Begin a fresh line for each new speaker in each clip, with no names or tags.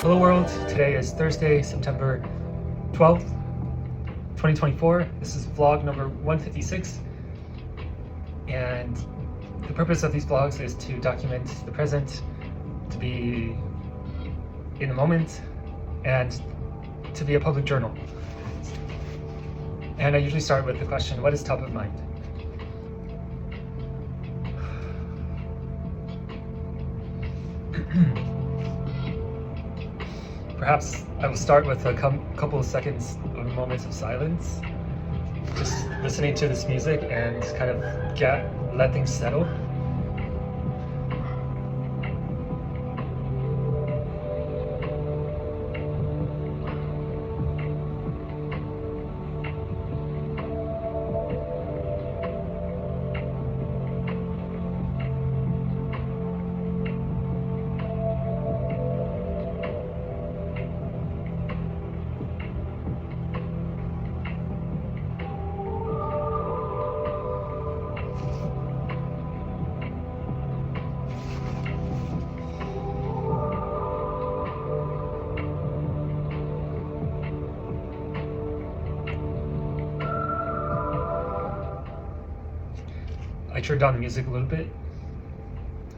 Hello world, today is Thursday, September 12th, 2024. This is vlog number 156, and the purpose of these vlogs is to document the present, to be in the moment, and to be a public journal. And I usually start with the question, what is top of mind? Perhaps I will start with a couple of seconds of moments of silence, just listening to this music and kind of let things settle. I turned down the music a little bit.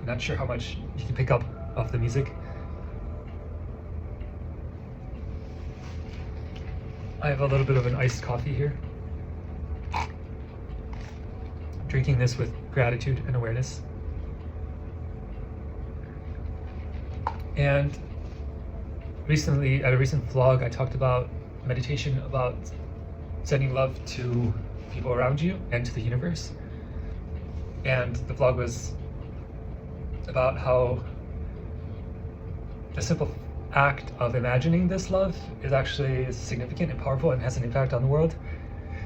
I'm not sure how much you can pick up of the music. I have a little bit of an iced coffee here. Drinking this with gratitude and awareness. And recently, at a recent vlog, I talked about meditation, about sending love to people around you and to the universe. And the vlog was about how the simple act of imagining this love is actually significant and powerful and has an impact on the world.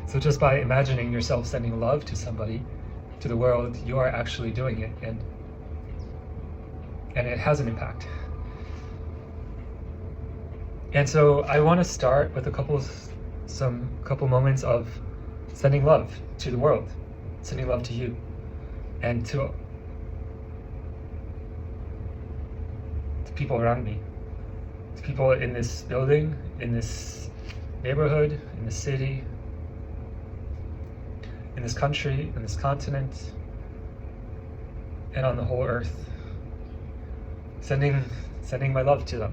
So just by imagining yourself sending love to somebody, to the world, you are actually doing it, and it has an impact. And so I want to start with a couple moments of sending love to the world, sending love to you. And to people around me, to people in this building, in this neighborhood, in this city, in this country, in this continent, and on the whole earth. Sending my love to them.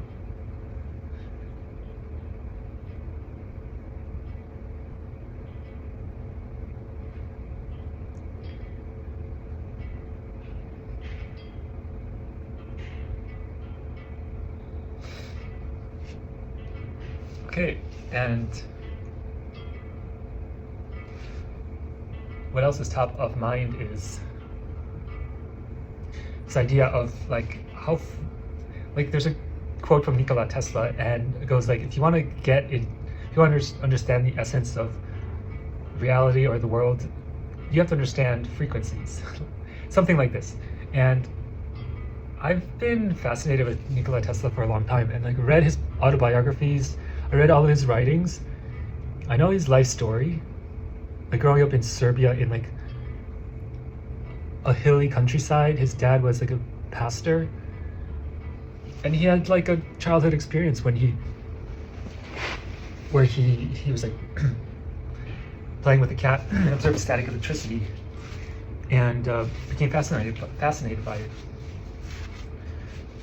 Okay, and what else is top of mind is this idea of there's a quote from Nikola Tesla, and it goes like, if you want to understand the essence of reality or the world, you have to understand frequencies. Something like this. And I've been fascinated with Nikola Tesla for a long time, and read his autobiographies. I read all of his writings. I know his life story. Growing up in Serbia in a hilly countryside, his dad was a pastor, and he had a childhood experience where he was playing with a cat and observed static electricity, and became fascinated by it.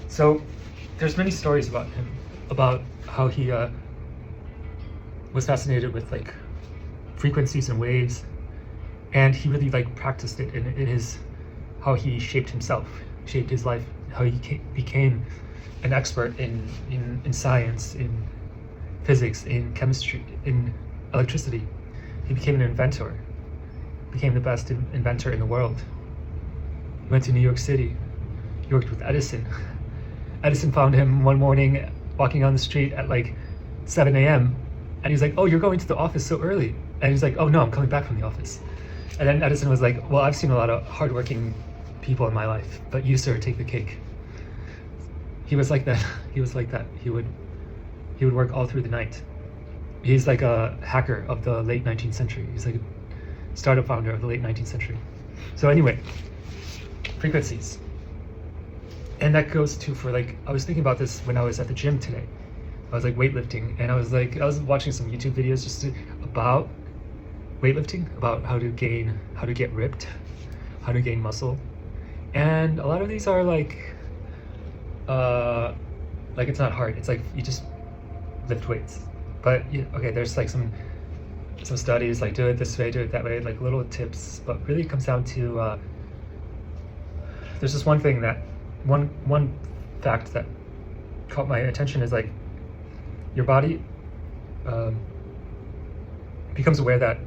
So there's many stories about him, about how he was fascinated with frequencies and waves, and he really practiced it in his how he shaped himself, shaped his life, how he became an expert in science, in physics, in chemistry, in electricity. He became an inventor, became the best inventor in the world. He went to New York City. He worked with Edison. Edison found him one morning walking on the street at 7 a.m. and he's like, "Oh, you're going to the office so early?" And he's like, "Oh no, I'm coming back from the office." And then Edison was like, "Well, I've seen a lot of hardworking people in my life, but you, sir, take the cake." He was like that. He was like that. He would work all through the night. He's like a hacker of the late 19th century. He's like a startup founder of the late 19th century. So anyway, frequencies. And that goes to for like, I was thinking about this when I was at the gym today. I was like weightlifting, and I was watching some YouTube videos about weightlifting, about how to get ripped, how to gain muscle. And a lot of these are like it's not hard. It's like you just lift weights. But okay, there's like some studies like do it this way, do it that way, like little tips. But really it comes down to there's just one thing that one fact that caught my attention is like your body becomes aware that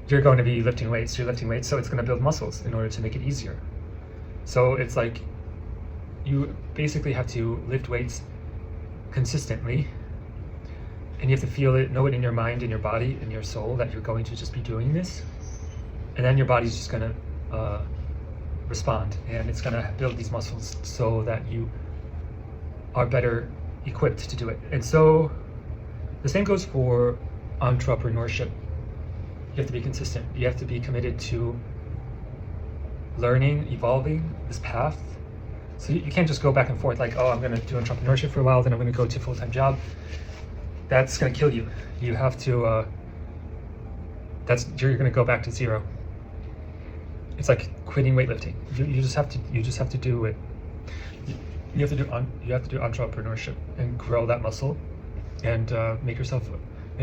you're going to be lifting weights, so it's going to build muscles in order to make it easier. So it's like you basically have to lift weights consistently, and you have to feel it, know it in your mind, in your body, in your soul that you're going to just be doing this, and then your body's just going to respond, and it's going to build these muscles so that you are better equipped to do it. And so the same goes for entrepreneurship. You have to be consistent. You have to be committed to learning, evolving this path. So you can't just go back and forth like, oh, I'm going to do entrepreneurship for a while, then I'm going to go to a full-time job. That's going to kill you. You have to, you're going to go back to zero. It's like quitting weightlifting. You just have to do it. You have to do entrepreneurship and grow that muscle, and make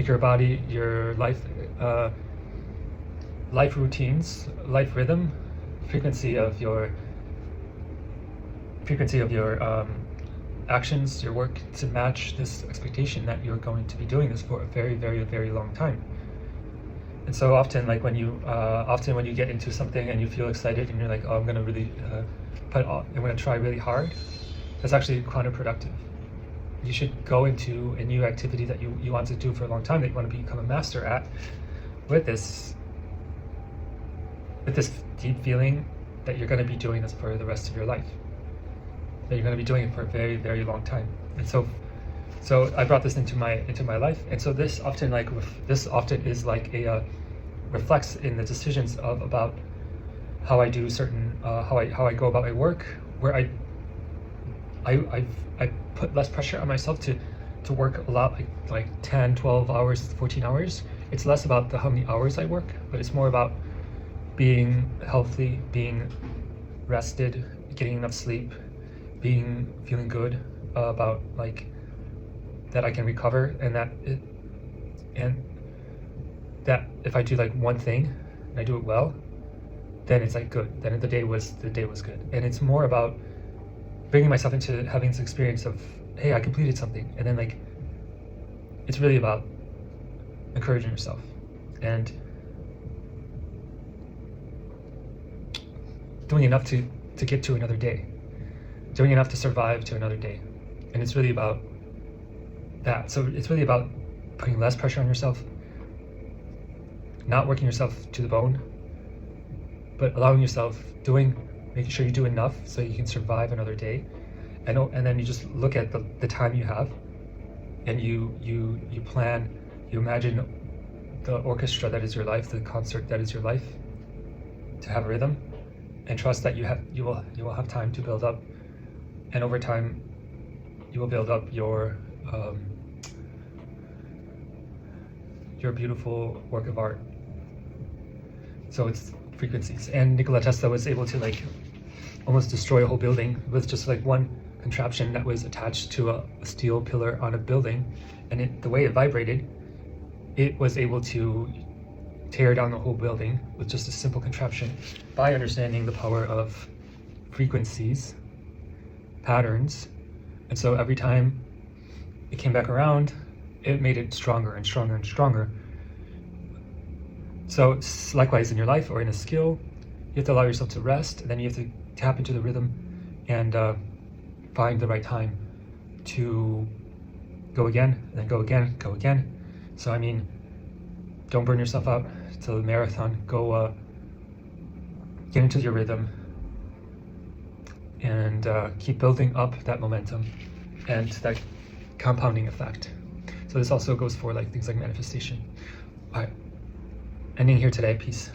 your body, your life routines, life rhythm, frequency of your actions, your work to match this expectation that you're going to be doing this for a very, very, very long time. And so often, like when you get into something and you feel excited and you're like, oh, I'm going to really I'm going to try really hard, that's actually counterproductive. You should go into a new activity that you want to do for a long time, that you want to become a master at, with this deep feeling that you're going to be doing this for the rest of your life, that you're going to be doing it for a very, very long time. And so I brought this into my life, and so this often is like a reflects in the decisions about how I do certain how I go about my work, where I put less pressure on myself to work a lot, like 10, 12 hours, 14 hours. It's less about how many hours I work, but it's more about being healthy, being rested, getting enough sleep, feeling good about like that I can recover, and that if I do like one thing and I do it well, then it's like good. Then the day was good. And it's more about bringing myself into having this experience of, hey, I completed something, and then like it's really about encouraging yourself and doing enough to get to another day, doing enough to survive to another day. And it's really about that. So it's really about putting less pressure on yourself, not working yourself to the bone, but allowing yourself making sure you do enough so you can survive another day. And then you just look at the time you have, and you plan, you imagine the orchestra that is your life, the concert that is your life, to have a rhythm, and trust that you will have time to build up, and over time you will build up your beautiful work of art. So it's frequencies. And Nikola Tesla was able to like almost destroy a whole building with just like one contraption that was attached to a steel pillar on a building, and the way it vibrated, it was able to tear down the whole building with just a simple contraption by understanding the power of frequencies, patterns. And so every time it came back around, it made it stronger and stronger and stronger. So likewise in your life or in a skill, you have to allow yourself to rest, and then you have to tap into the rhythm and find the right time to go again, and then go again, go again. So I mean, don't burn yourself out to the marathon. Go get into your rhythm and keep building up that momentum and that compounding effect. So this also goes for like things like manifestation. All right, ending here today. Peace.